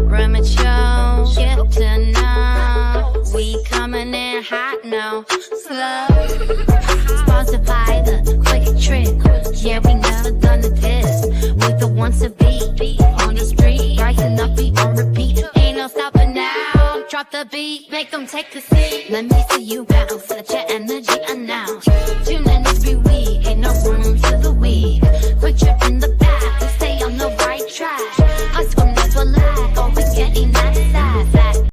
Ramage Show, get to know. We coming in hot now, slow. Sponsored by the Quick Trip. Yeah, we never done this. We the ones to beat on the street, rising up, beat on repeat. Ain't no stopping now. Drop the beat, make them take a seat. Let me see you bounce, let your energy announce. Tune in every week, ain't no room for the weak. Quick Trip in the back, we stay on the right track. Us from this one lag, always getting that side.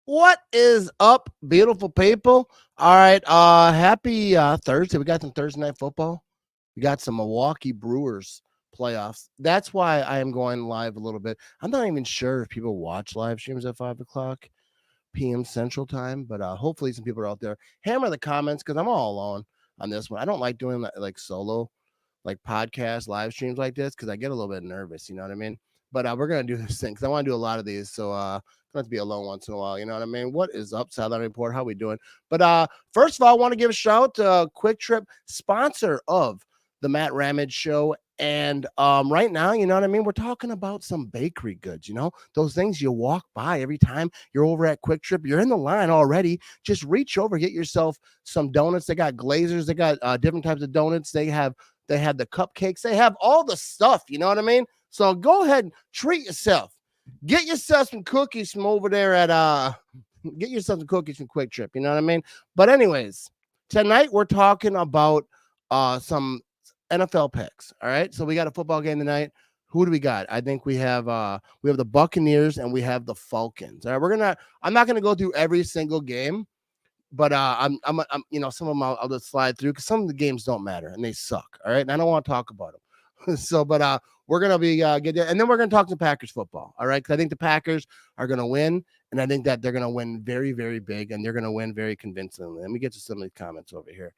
What is up, beautiful people? All right, happy Thursday. We got some Thursday night football. We got some Milwaukee Brewers playoffs. That's why I am going live a little bit. I'm not even sure if people watch live streams at 5:00 p.m. Central Time, but hopefully some people are out there. Hammer the comments because I'm all alone on this one. I don't like doing like solo, like podcast live streams like this because I get a little bit nervous. You know what I mean? But we're gonna do this thing because I want to do a lot of these. So gonna have to be alone once in a while. You know what I mean? What is up, Sideline Report? How we doing? But first of all, I want to give a shout out to Quick Trip, sponsor of the Matt Ramage Show. And right now, you know what I mean? We're talking about some bakery goods, you know, those things you walk by every time you're over at Quick Trip. You're in the line already. Just reach over, get yourself some donuts. They got glazers. They got different types of donuts. They have the cupcakes. They have all the stuff, you know what I mean? So go ahead and treat yourself. Get yourself some cookies from over there at get yourself some cookies from Quick Trip, you know what I mean? But anyways, tonight we're talking about some NFL picks. All right. So we got a football game tonight. Who do we got? I think we have the Buccaneers and we have the Falcons. All right. I'm not gonna go through every single game, but I'm you know, some of them I'll just slide through because some of the games don't matter and they suck. All right. And I don't want to talk about them. So, but we're gonna be get there, and then we're gonna talk some Packers football. All right. Because I think the Packers are gonna win, and I think that they're gonna win very, very big, and they're gonna win very convincingly. Let me get to some of these comments over here.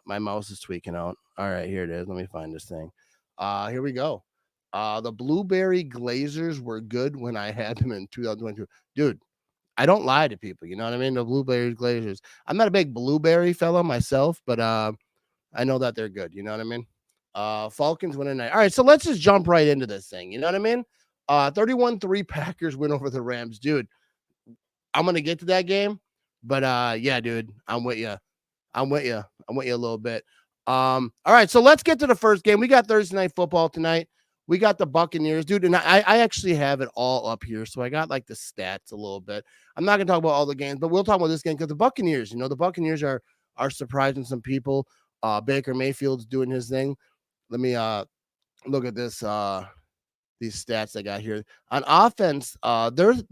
My mouse is tweaking out. All right, here it is. Let me find this thing. Here we go. The blueberry glazers were good when I had them in 2022. Dude, I don't lie to people. You know what I mean? The blueberry glazers. I'm not a big blueberry fellow myself, but I know that they're good. You know what I mean? Falcons win tonight. All right, so let's just jump right into this thing. You know what I mean? 31-3 Packers win over the Rams. Dude, I'm going to get to that game, but yeah, dude, I'm with you. I'm with you a little bit. All right, so let's get to the first game. We got Thursday night football tonight. We got the Buccaneers, dude, and I actually have it all up here, so I got like the stats a little bit. I'm not gonna talk about all the games, but we'll talk about this game because the Buccaneers, you know, the Buccaneers are surprising some people. Baker Mayfield's doing his thing. Let me look at this these stats I got here. On offense, there's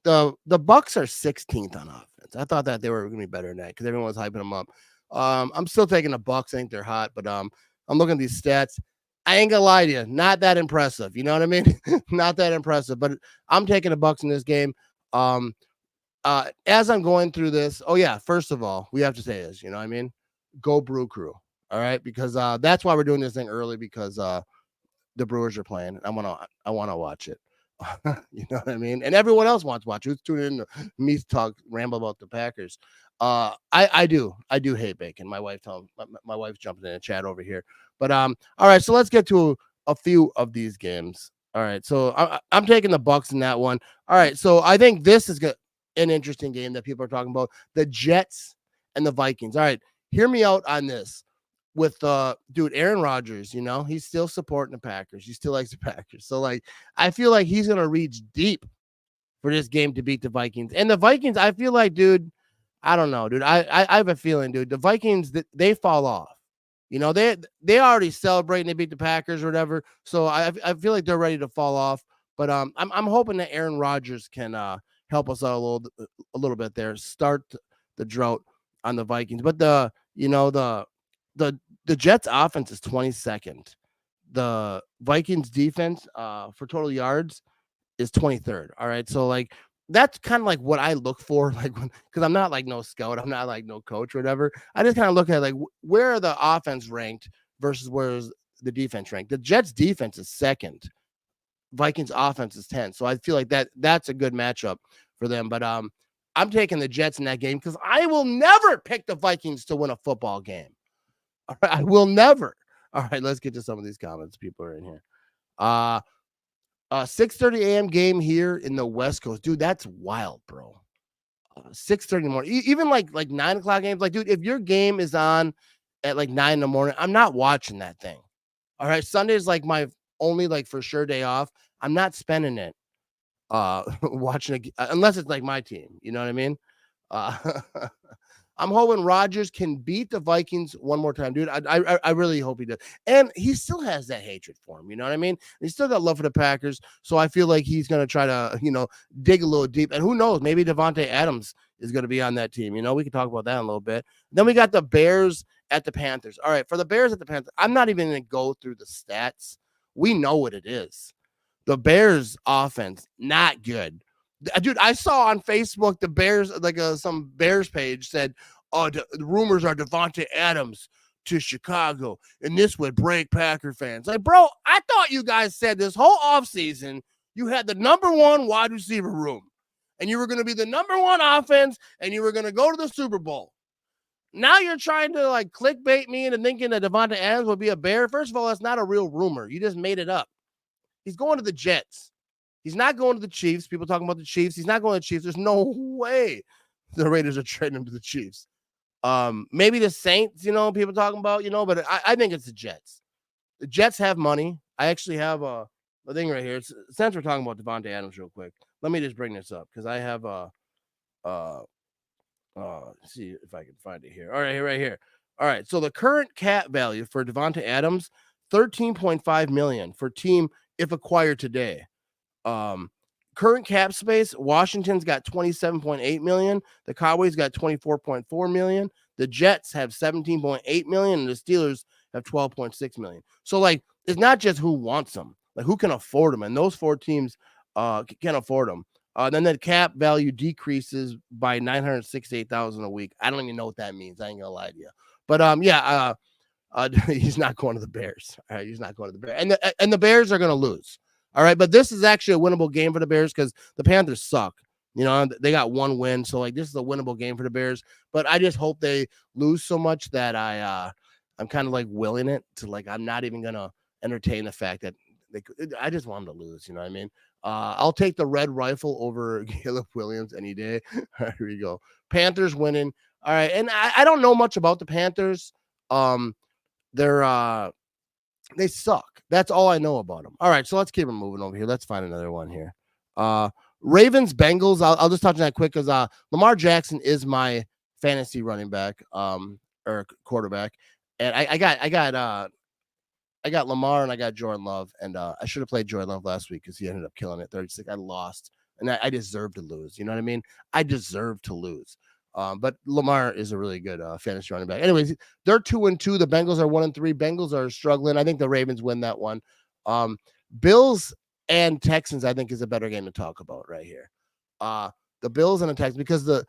the Bucks are 16th on offense. I thought that they were going to be better than that because everyone was hyping them up. I'm still taking the Bucks. I think they're hot, but I'm looking at these stats. I ain't gonna lie to you, not that impressive. You know what I mean? Not that impressive. But I'm taking the Bucks in this game. As I'm going through this, oh yeah, first of all, we have to say this. You know what I mean? Go Brew Crew. All right, because that's why we're doing this thing early because the Brewers are playing. I wanna watch it. You know what I mean? And everyone else wants to watch. Who's tuning in to me talk ramble about the Packers? I do hate bacon. My wife's jumping in the chat over here. But all right, so let's get to a few of these games. All right, so I'm taking the Bucks in that one. All right, so I think this is an interesting game that people are talking about. The Jets and the Vikings. All right, hear me out on this. With dude, Aaron Rodgers, you know, he's still supporting the Packers. He still likes the Packers. So like I feel like he's gonna reach deep for this game to beat the Vikings. And the Vikings, I feel like, dude, I don't know, dude. I have a feeling, dude, the Vikings they fall off. You know, they already celebrating they beat the Packers or whatever. So I feel like they're ready to fall off. But I'm hoping that Aaron Rodgers can help us out a little bit there, start the drought on the Vikings. But the Jets offense is 22nd. The Vikings defense for total yards is 23rd. All right. So like that's kind of like what I look for, like because I'm not like no scout, I'm not like no coach or whatever. I just kind of look at like where are the offense ranked versus where is the defense ranked. The Jets defense is 2nd. Vikings offense is 10th. So I feel like that's a good matchup for them. But I'm taking the Jets in that game because I will never pick the Vikings to win a football game. All right, I will never. All right, let's get to some of these comments. People are in here. 6:30 a.m. game here in the West Coast, dude. That's wild, bro. 6:30 in the morning, even like 9 o'clock games. Like, dude, if your game is on at like 9 in the morning, I'm not watching that thing. All right, Sunday is like my only like for sure day off. I'm not spending it watching it unless it's like my team. You know what I mean? Uh, I'm hoping Rodgers can beat the Vikings one more time, dude. I really hope he does. And he still has that hatred for him. You know what I mean? He's still got love for the Packers. So I feel like he's going to try to, dig a little deep. And who knows? Maybe Devontae Adams is going to be on that team. We can talk about that in a little bit. Then we got the Bears at the Panthers. All right. For the Bears at the Panthers, I'm not even going to go through the stats. We know what it is. The Bears offense, not good. Dude, I saw on Facebook the Bears, like some Bears page said, the rumors are Devontae Adams to Chicago, and this would break Packer fans. Like, bro, I thought you guys said this whole offseason you had the number one wide receiver room, and you were going to be the number one offense, and you were going to go to the Super Bowl. Now you're trying to, like, clickbait me into thinking that Devontae Adams would be a Bear. First of all, that's not a real rumor. You just made it up. He's going to the Jets. He's not going to the Chiefs. People talking about the Chiefs. He's not going to the Chiefs. There's no way the Raiders are trading him to the Chiefs. Maybe the Saints, people talking about, but I think it's the Jets. The Jets have money. I actually have a thing right here. Since we're talking about Devontae Adams real quick, let me just bring this up because I have see if I can find it here. All right, right here. All right, so the current cap value for Devontae Adams, $13.5 million for team if acquired today. Current cap space, Washington's got 27.8 million, the Cowboys got 24.4 million, the Jets have 17.8 million, and the Steelers have 12.6 million. So, like, it's not just who wants them, like who can afford them, and those four teams can afford them. Then the cap value decreases by $968,000 a week. I don't even know what that means. I ain't gonna lie to you, but he's not going to the Bears. All right, he's not going to the Bears, and the Bears are gonna lose. All right, but this is actually a winnable game for the Bears because the Panthers suck. They got one win, so like this is a winnable game for the Bears. But I just hope they lose so much that I'm kind of like willing it to, like, I'm not even gonna entertain the fact that I just want them to lose. You know what I mean? I'll take the red rifle over Caleb Williams any day. All right, here we go. Panthers winning. All right, and I don't know much about the Panthers. They suck. That's all I know about them. All right, so let's keep it moving over here. Let's find another one here. Ravens, Bengals. I'll just touch on that quick because Lamar Jackson is my fantasy running back or quarterback, and I got Lamar and I got Jordan Love, and I should have played Jordan Love last week because he ended up killing it 36. I lost, and I deserve to lose. You know what I mean? I deserve to lose. But Lamar is a really good fantasy running back. Anyways, they're 2-2. The Bengals are 1-3. Bengals are struggling. I think the Ravens win that one. Bills and Texans, I think, is a better game to talk about right here. The Bills and the Texans, because the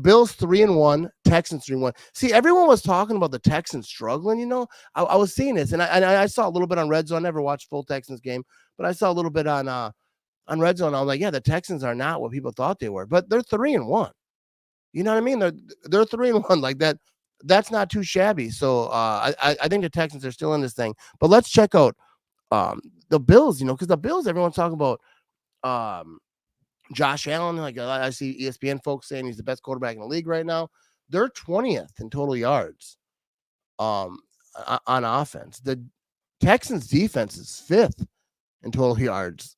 Bills 3-1, Texans 3-1. See, everyone was talking about the Texans struggling. I was seeing this, and I saw a little bit on Red Zone. I never watched full Texans game, but I saw a little bit on Red Zone. I was like, yeah, the Texans are not what people thought they were, but they're 3-1. You know what I mean? They're 3-1 like that. That's not too shabby. So I think the Texans are still in this thing. But let's check out the Bills. Because the Bills, everyone's talking about Josh Allen. Like I see ESPN folks saying he's the best quarterback in the league right now. They're 20th in total yards on offense. The Texans defense is 5th in total yards.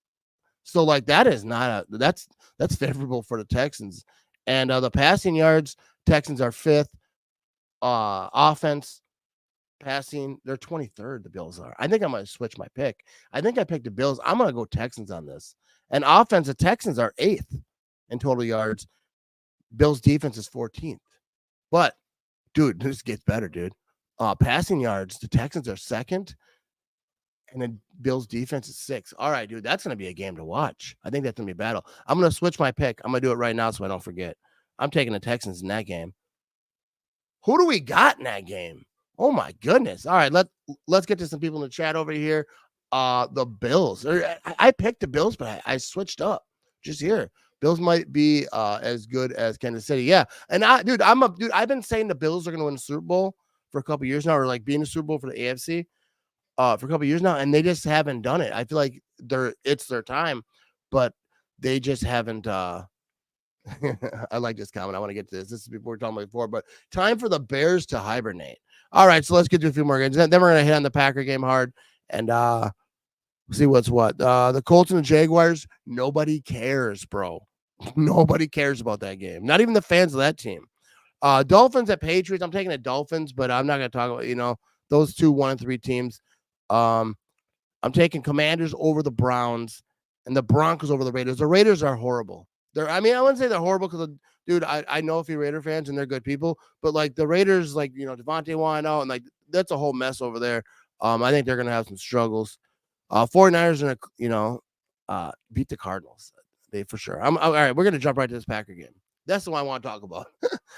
So like that is not that's favorable for the Texans. And the passing yards, Texans are 5th. Offense, passing, they're 23rd, the Bills are. I think I'm going to switch my pick. I think I picked the Bills. I'm going to go Texans on this. And offense, the Texans are 8th in total yards. Bills defense is 14th. But, dude, this gets better, dude. Passing yards, the Texans are 2nd. And then Bills defense is 6th. All right, dude, that's going to be a game to watch. I think that's going to be a battle. I'm going to switch my pick. I'm going to do it right now so I don't forget. I'm taking the Texans in that game. Who do we got in that game? Oh, my goodness. All right, let's get to some people in the chat over here. The Bills. I picked the Bills, but I switched up just here. Bills might be as good as Kansas City. Yeah. And I've been saying the Bills are going to win the Super Bowl for a couple years now, or like being a Super Bowl for the AFC for a couple years now, and they just haven't done it. I feel like it's their time, but they just haven't. I like this comment. I want to get to this. This is before we're talking about before, but time for the Bears to hibernate. All right, so let's get to a few more games. Then we're gonna hit on the Packer game hard and see what's what. The Colts and the Jaguars. Nobody cares, bro. Nobody cares about that game. Not even the fans of that team. Dolphins at Patriots. I'm taking the Dolphins, but I'm not gonna talk about those two 1-3 teams. I'm taking Commanders over the Browns and the Broncos over the Raiders. The Raiders are horrible. I wouldn't say they're horrible because, dude, I know a few Raider fans and they're good people, but like the Raiders, like, Devontae won out and like that's a whole mess over there. I think they're going to have some struggles. 49ers are going to, beat the Cardinals. They for sure. All right. We're going to jump right to this Packer game. That's the one I want to talk about.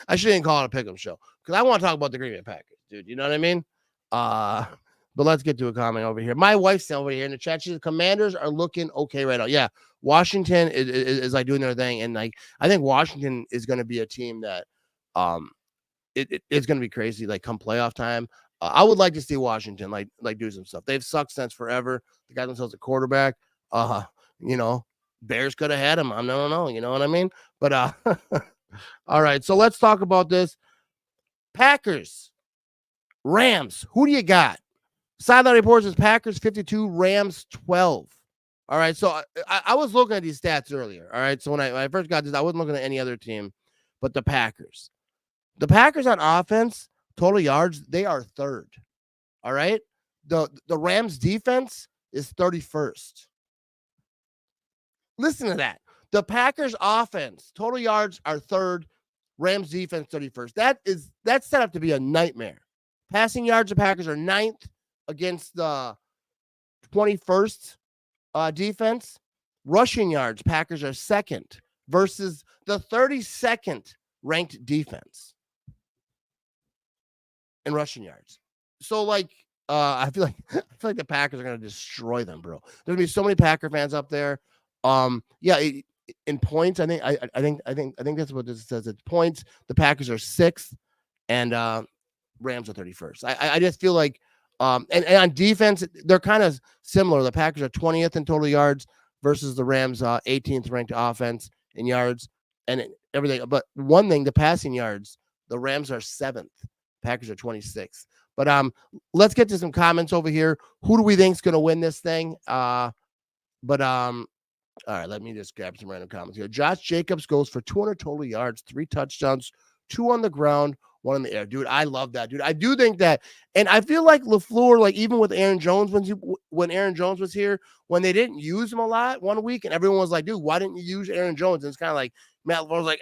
I shouldn't call it a pick'em show because I want to talk about the Green Bay Packers, dude. You know what I mean? But let's get to a comment over here. My wife's over here in the chat. She said, Commanders are looking okay right now. Yeah, Washington is like doing their thing. And like, I think Washington is going to be a team that it's going to be crazy. Like come playoff time. I would like to see Washington like do some stuff. They've sucked since forever. They got themselves a quarterback. Bears could have had him. I don't know. You know what I mean? But all right. So let's talk about this. Packers, Rams. Who do you got? Sideline reports is Packers 52, Rams 12. All right, so I was looking at these stats earlier. All right, so when I first got this, I wasn't looking at any other team but the Packers. The Packers on offense, total yards, they are third. All right, the Rams defense is 31st. Listen to that. The Packers offense, total yards are third. Rams defense 31st. That's set up to be a nightmare. Passing yards, the Packers are 9th. Against the 21st defense. Rushing yards, Packers are 2nd versus the 32nd ranked defense in rushing yards. So like I feel like the Packers are going to destroy them, bro. There's going to be so many Packer fans up there. In points, I think that's what this says. It's points. The Packers are 6th and Rams are 31st. I just feel like and on defense, they're kind of similar. The Packers are 20th in total yards versus the Rams 18th ranked offense in yards and everything. But one thing, the passing yards, the Rams are 7th. Packers are 26th. But let's get to some comments over here. Who do we think is going to win this thing? All right, let me just grab some random comments here. Josh Jacobs goes for 200 total yards, 3 touchdowns, 2 on the ground, 1 in the air. Dude, I love that, dude. I do think that. And I feel like LaFleur, like even with Aaron Jones, when Aaron Jones was here, when they didn't use him a lot one week, and everyone was like, dude, why didn't you use Aaron Jones? And it's kind of like Matt LaFleur was like,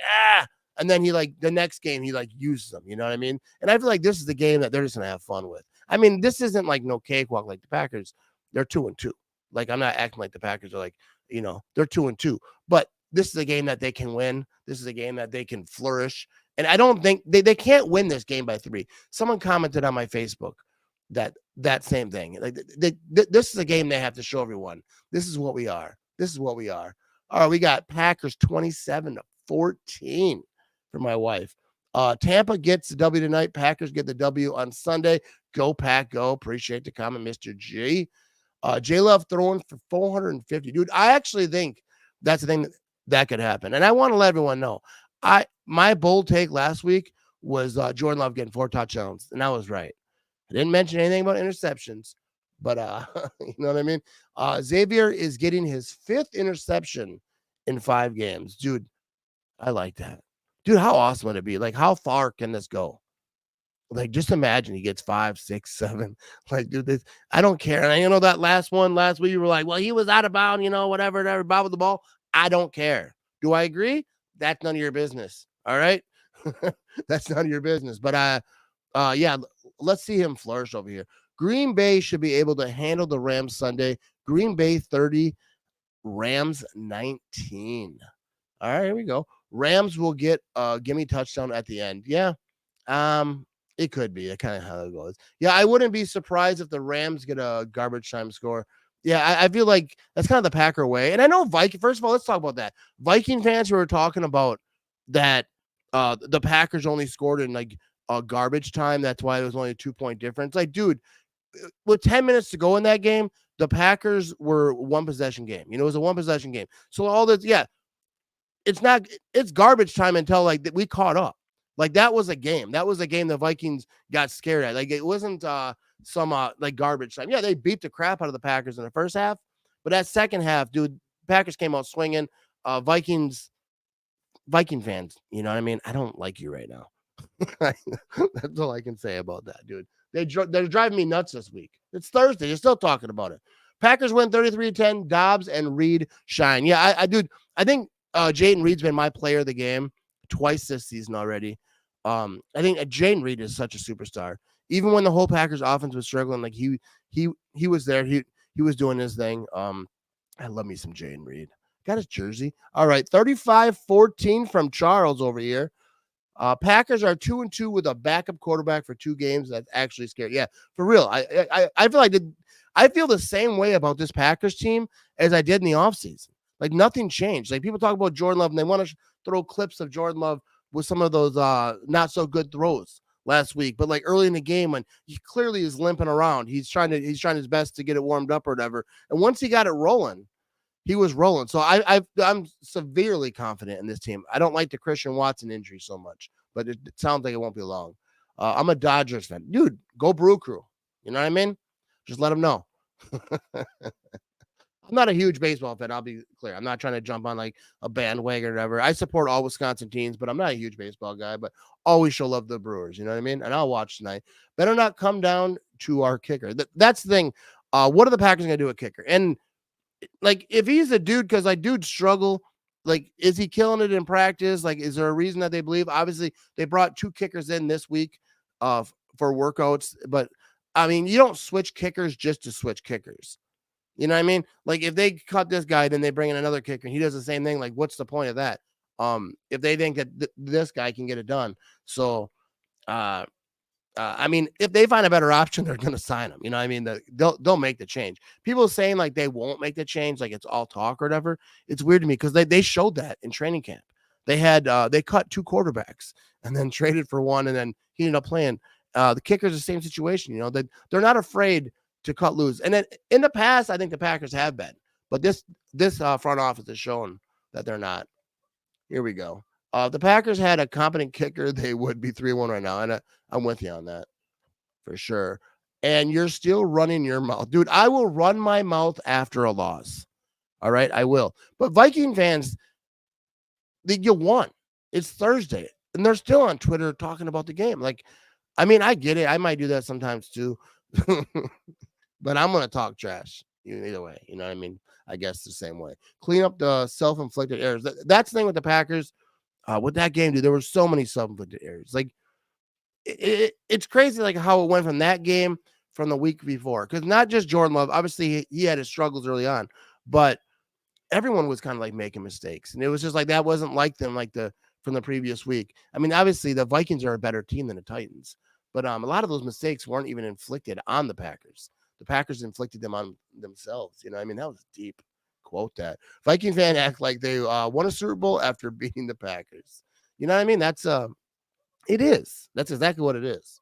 and then he like the next game, he like uses them. You know what I mean? And I feel like this is the game that they're just going to have fun with. I mean, this isn't like no cakewalk like the Packers. They're 2-2. Like, I'm not acting like the Packers are like, they're 2-2. But this is a game that they can win. This is a game that they can flourish. And I don't think they can't win this game by 3. Someone commented on my Facebook that same thing. Like this is a game they have to show everyone. This is what we are. This is what we are. All right, we got Packers 27-14 for my wife. Tampa gets the W tonight. Packers get the W on Sunday. Go Pack, go. Appreciate the comment, Mr. G. J Love throwing for 450. Dude, I actually think that's the thing that could happen. And I want to let everyone know. My bold take last week was Jordan Love getting 4 touchdowns, and I was right. I didn't mention anything about interceptions, but you know what I mean? Xavier is getting his 5th interception in 5 games. Dude, I like that. Dude, how awesome would it be? Like, how far can this go? Like, just imagine he gets 5, 6, 7. Like, dude, I don't care. And that last week, you were like, well, he was out of bounds, whatever, bobbled the ball. I don't care. Do I agree? That's none of your business. All right. That's none of your business. But yeah, let's see him flourish over here. Green Bay should be able to handle the Rams Sunday. Green Bay 30, Rams 19. All right, here we go. Rams will get a gimme touchdown at the end. Yeah. It could be. That's kind of how it goes. Yeah, I wouldn't be surprised if the Rams get a garbage time score. Yeah, I feel like that's kind of the Packer way. And I know first of all, let's talk about that. Viking fans who are talking about that the Packers only scored in like garbage time. That's why it was only a 2-point difference. Like, dude, with 10 minutes to go in that game, the Packers were one possession game. It was a one possession game. So all this, yeah, it's garbage time until like we caught up. Like that was a game. That was a game the Vikings got scared at. Like it wasn't some like garbage time. Yeah, they beat the crap out of the Packers in the first half, but that second half, dude, Packers came out swinging. Viking fans, you know what I mean? I don't like you right now. That's all I can say about that, dude. They're driving me nuts this week. It's Thursday. You're still talking about it. Packers win 33-10. Dobbs and Reed shine. Yeah, I think Jayden Reed's been my player of the game twice this season already. I think Jayden Reed is such a superstar. Even when the whole Packers offense was struggling, like he was there. He was doing his thing. I love me some Jayden Reed. Got his jersey. All right, 35-14 from Charles over here. Packers are 2-2 with a backup quarterback for 2 games. That's actually scary. Yeah, for real. I feel like I feel the same way about this Packers team as I did in the offseason. Like nothing changed. Like people talk about Jordan Love and they want to throw clips of Jordan Love with some of those not so good throws last week. But like early in the game when he clearly is limping around, he's trying his best to get it warmed up or whatever. And once he got it rolling, he was rolling. So I'm severely confident in this team. I don't like the Christian Watson injury so much, but it sounds like it won't be long. I'm a Dodgers fan. Dude, go Brew Crew. You know what I mean? Just let them know. I'm not a huge baseball fan. I'll be clear. I'm not trying to jump on like a bandwagon or whatever. I support all Wisconsin teams, but I'm not a huge baseball guy, but always show love the Brewers. You know what I mean? And I'll watch tonight. Better not come down to our kicker. That's the thing. What are the Packers going to do at kicker? And like, if he's a dude, because like dudes struggle, like, is he killing it in practice? Like, is there a reason that they believe? Obviously, they brought 2 kickers in this week for workouts, but I mean, you don't switch kickers just to switch kickers. You know what I mean? Like, if they cut this guy, then they bring in another kicker, and he does the same thing. Like, what's the point of that? If they think that this guy can get it done. So, I mean, if they find a better option, they're going to sign him. You know what I mean? They'll make the change. People saying like they won't make the change, like it's all talk or whatever. It's weird to me because they showed that in training camp. They had they cut 2 quarterbacks and then traded for one, and then he ended up playing. The kicker's the same situation. You know, they're not afraid to cut loose. And then in the past, I think the Packers have been, but this front office is showing that they're not. Here we go. If the Packers had a competent kicker, they would be 3-1 right now. And I'm with you on that for sure. And you're still running your mouth. Dude, I will run my mouth after a loss. All right, I will. But Viking fans, you won. It's Thursday. And they're still on Twitter talking about the game. Like, I mean, I get it. I might do that sometimes too. But I'm going to talk trash either way. You know what I mean? I guess the same way. Clean up the self-inflicted errors. That's the thing with the Packers. With that game, dude, there were so many self-inflicted errors. Like, it's crazy, like how it went from that game from the week before. Because not just Jordan Love, obviously he had his struggles early on, but everyone was kind of like making mistakes, and it was just like that wasn't like them from the previous week. I mean, obviously the Vikings are a better team than the Titans, but a lot of those mistakes weren't even inflicted on the Packers. The Packers inflicted them on themselves. You know, I mean, that was deep. Quote that. Viking fan act like they won a Super Bowl after beating the Packers. You know what I mean? That's it is. That's exactly what it is.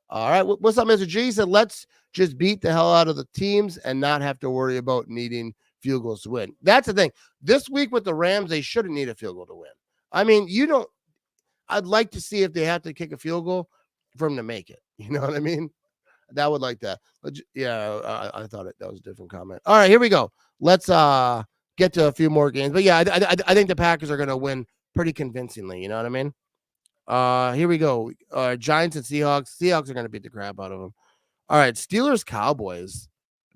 All right. What's up, Mr. G? He said, let's just beat the hell out of the teams and not have to worry about needing field goals to win. That's the thing. This week with the Rams, they shouldn't need a field goal to win. I mean, I'd like to see if they have to kick a field goal for them to make it. You know what I mean? That would like that. Yeah, I thought that was a different comment. All right, here we go. Let's get to a few more games. But yeah, I think the Packers are going to win pretty convincingly. You know what I mean? Here we go. Giants and Seahawks. Seahawks are going to beat the crap out of them. All right, Steelers Cowboys.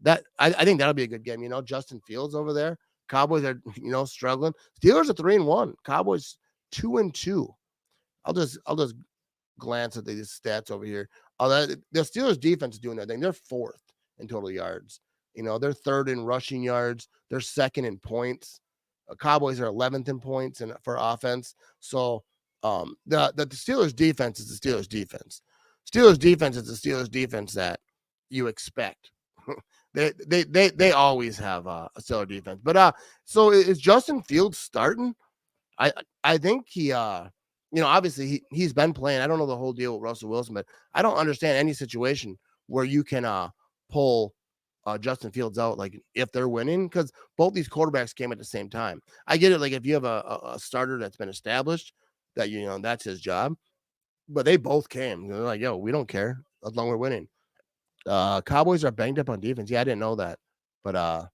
That I think that'll be a good game. You know, Justin Fields over there. Cowboys are struggling. Steelers are 3-1. Cowboys 2-2. I'll just glance at these stats over here. The Steelers defense is doing that thing. They're 4th in total yards. You know, they're 3rd in rushing yards. They're 2nd in points. Cowboys are 11th in points and for offense. So the Steelers defense is the Steelers defense. Steelers defense is the Steelers defense that you expect. They always have a stellar defense. But so is Justin Fields starting? I think he Obviously he's been playing. I don't know the whole deal with Russell Wilson, but I don't understand any situation where you can pull Justin Fields out, like if they're winning, because both these quarterbacks came at the same time. I get it, like if you have a starter that's been established, that that's his job, but they both came. They're like, yo, we don't care as long as we're winning. Cowboys are banged up on defense. Yeah, I didn't know that, but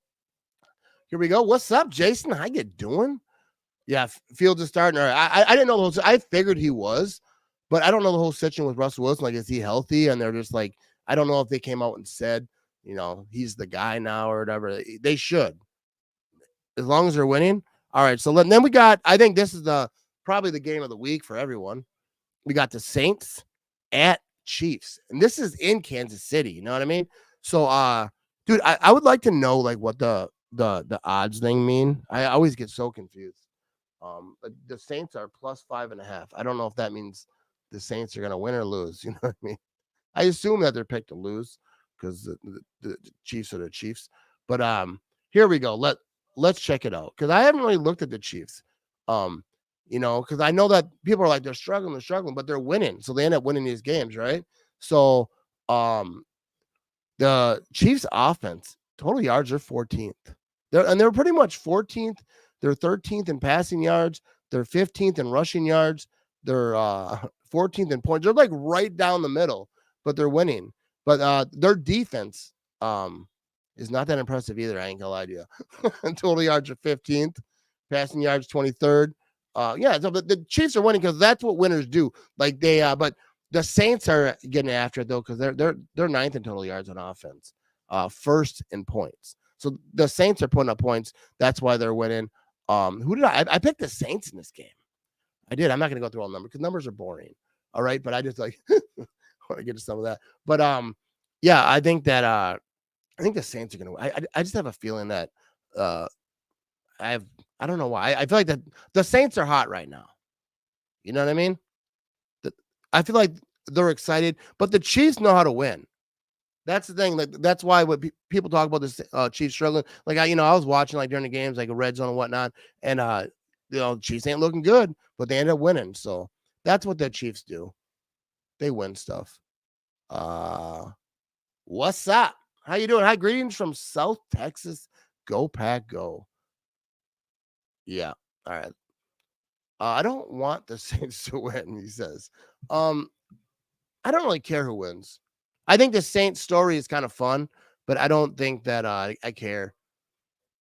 here we go. What's up, Jason? How you doing? Yeah, Fields is starting. All right. I didn't know the whole. I figured he was, but I don't know the whole situation with Russell Wilson. Like, is he healthy? And they're just like, I don't know if they came out and said, he's the guy now or whatever. They should, as long as they're winning. All right. So then we got. I think this is probably the game of the week for everyone. We got the Saints at Chiefs, and this is in Kansas City. You know what I mean? So, dude, I would like to know like what the odds thing mean. I always get so confused. The Saints are plus 5.5. I don't know if that means the Saints are going to win or lose. You know what I mean? I assume that they're picked to lose because the Chiefs are the Chiefs. But here we go. Let's check it out because I haven't really looked at the Chiefs. Because I know that people are like they're struggling, but they're winning, so they end up winning these games, right? So, the Chiefs' offense total yards are 14th. They're pretty much 14th. They're 13th in passing yards. They're 15th in rushing yards. They're 14th in points. They're like right down the middle, but they're winning. But their defense is not that impressive either. I ain't gonna lie to you. Total yards are 15th. Passing yards 23rd. So the Chiefs are winning because that's what winners do. Like but the Saints are getting after it though because they're ninth in total yards on offense, first in points. So the Saints are putting up points. That's why they're winning. Who did I picked the Saints in this game? I did. I'm not going to go through all numbers because numbers are boring. All right, but I just like want to get to some of that. But I think that I think the Saints are going to. I just have a feeling that I don't know why. I feel like that the Saints are hot right now. You know what I mean? I feel like they're excited, but the Chiefs know how to win. That's the thing. Like that's why when people talk about this Chiefs struggling. Like I was watching like during the games, like a red zone and whatnot, and Chiefs ain't looking good, but they end up winning. So that's what the Chiefs do. They win stuff. What's up? How you doing? Hi, greetings from South Texas. Go Pack, go. Yeah. All right. I don't want the Saints to win, he says. I don't really care who wins. I think the Saints story is kind of fun, but I don't think that I care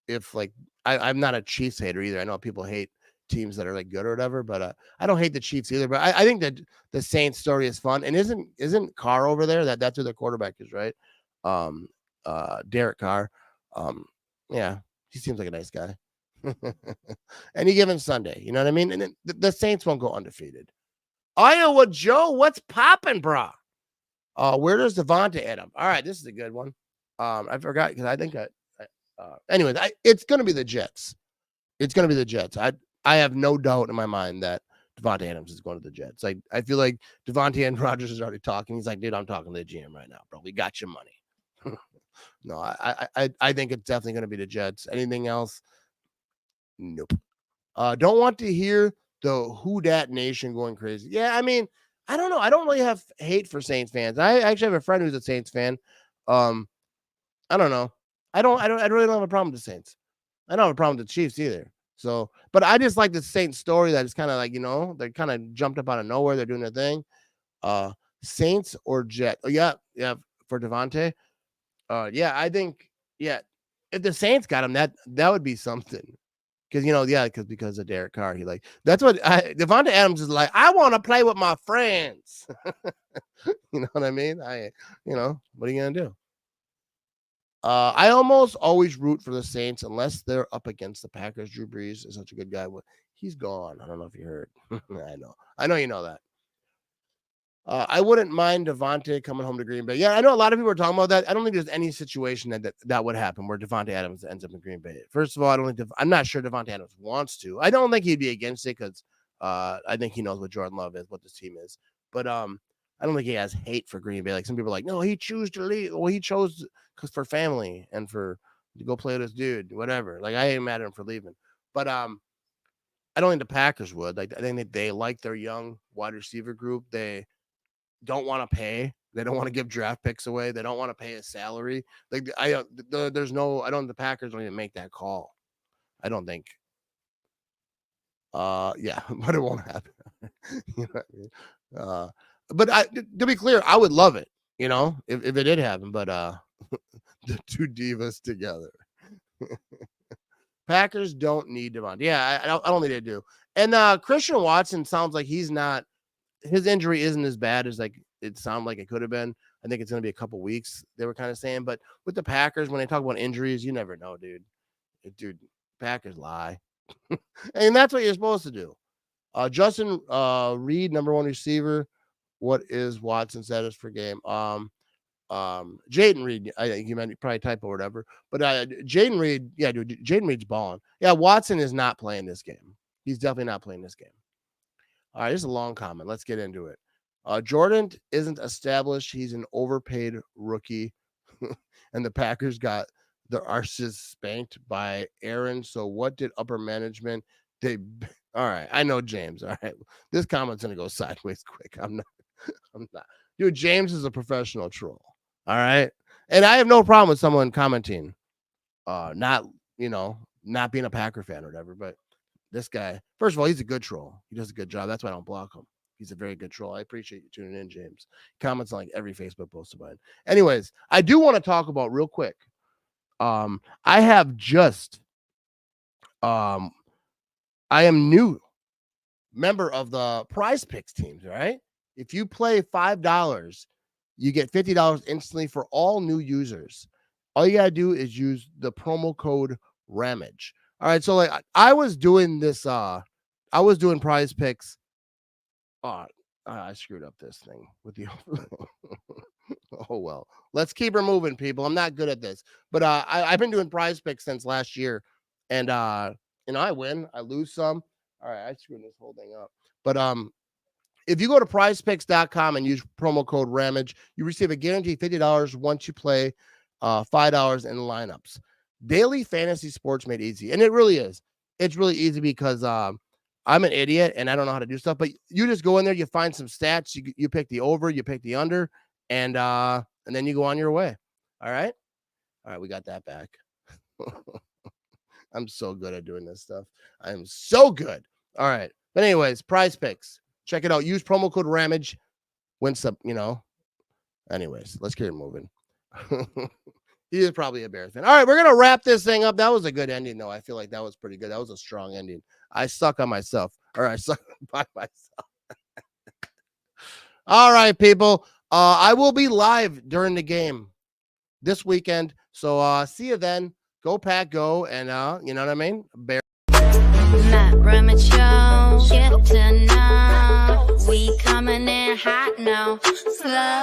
if like I'm not a Chiefs hater either. I know people hate teams that are like good or whatever, but I don't hate the Chiefs either. But I think that the Saints story is fun. And isn't Carr over there? That's who their quarterback is, right? Derek Carr. Yeah, he seems like a nice guy. Any given Sunday, you know what I mean? And the Saints won't go undefeated. Iowa Joe, what's popping, bro? Where does Devonta Adam? All right, this is a good one. I forgot because I think anyways, it's gonna be the Jets. It's gonna be the Jets. I have no doubt in my mind that Devonta Adams is going to the Jets. I feel like Devonta and Rodgers is already talking. He's like, dude, I'm talking to the GM right now, bro. We got your money. No, I think it's definitely gonna be the Jets. Anything else? Nope. Don't want to hear the Who Dat Nation going crazy. Yeah, I mean, I don't know. I don't really have hate for Saints fans. I actually have a friend who's a Saints fan. I don't know. I really don't have a problem with the Saints. I don't have a problem with the Chiefs either. So, but I just like the Saints story that is kind of like, they kind of jumped up out of nowhere. They're doing their thing. Saints or Jet. Oh, yeah, for Devontae. I think, if the Saints got him, that would be something. Because of Derek Carr, that's what Devonta Adams is like. I want to play with my friends. You know what I mean? What are you gonna do? I almost always root for the Saints unless they're up against the Packers. Drew Brees is such a good guy. He's gone. I don't know if you heard. I know you know that. I wouldn't mind Devontae coming home to Green Bay. Yeah, I know a lot of people are talking about that. I don't think there's any situation that would happen where Devontae Adams ends up in Green Bay. First of all, I'm not sure Devontae Adams wants to. I don't think he'd be against it because I think he knows what Jordan Love is, what this team is. But I don't think he has hate for Green Bay. Like some people are like, no, he chose to leave. Well, he chose because for family and for to go play with this dude, whatever. Like I ain't mad at him for leaving. But I don't think the Packers would. Like, I think they like their young wide receiver group. They don't want to pay. They don't want to give draft picks away. They don't want to pay a salary. Like, there's no. I don't. The Packers don't even make that call. I don't think. Yeah, but it won't happen. You know what I mean? But to be clear, I would love it. You know, if it did happen. But the two divas together. Packers don't need Devon. Yeah, I don't think they do. And Christian Watson sounds like he's not. His injury isn't as bad as like it sounded like it could have been. I think it's going to be a couple weeks. They were kind of saying, but with the Packers, when they talk about injuries, you never know, dude. Packers lie, and that's what you're supposed to do. Justin Reed, number 1 receiver. What is Watson's status for game? Jaden Reed, I think you meant probably typo or whatever. But Jaden Reed, yeah, dude, Jaden Reed's balling. Yeah, Watson is not playing this game. He's definitely not playing this game. All right, this is a long comment. Let's get into it. Jordan isn't established. He's an overpaid rookie. And the Packers got their arses spanked by Aaron. So what did upper management? All right, I know James. All right, this comment's going to go sideways quick. I'm not. Dude, James is a professional troll. All right. And I have no problem with someone commenting, not being a Packer fan or whatever. But this guy, first of all, he's a good troll. He does a good job. That's why I don't block him. He's a very good troll. I appreciate you tuning in, James. Comments on like every Facebook post of mine. Anyways, I do want to talk about real quick. I have just, I am new member of the Prize Picks teams, right? If you play $5, you get $50 instantly for all new users. All you got to do is use the promo code Ramage. All right. So like I was doing this, I was doing Prize Picks. I screwed up this thing with the, oh, well, let's keep her moving, people. I'm not good at this, but I've been doing Prize Picks since last year, and I win, I lose some. All right. I screwed this whole thing up, but, if you go to prizepicks.com and use promo code Ramage, you receive a guaranteed $50 once you play $5 in lineups. Daily fantasy sports made easy. And it really is. It's really easy because I'm an idiot and I don't know how to do stuff. But you just go in there, you find some stats, you pick the over, you pick the under, and then you go on your way. All right? All right, we got that back. I'm so good at doing this stuff. I'm so good. All right. But anyways, Prize Picks. Check it out. Use promo code Ramage. Win some, Anyways, let's get it moving. He is probably a Bears fan. All right, we're going to wrap this thing up. That was a good ending, though. I feel like that was pretty good. That was a strong ending. I suck on myself. Or I suck by myself. All right, people. I will be live during the game this weekend. So see you then. Go Pack, go. And you know what I mean? Bears. Matt Ramage Show, get to know. We coming in hot now, slow.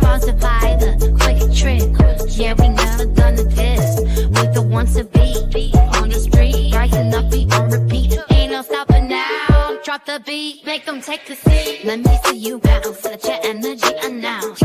Sponsored by the Quick Trick. Yeah, we never done this. We the ones to be on the street, rising up, be on repeat. Ain't no stopping now. Drop the beat, make them take a seat. Let me see you bounce, let your energy announce.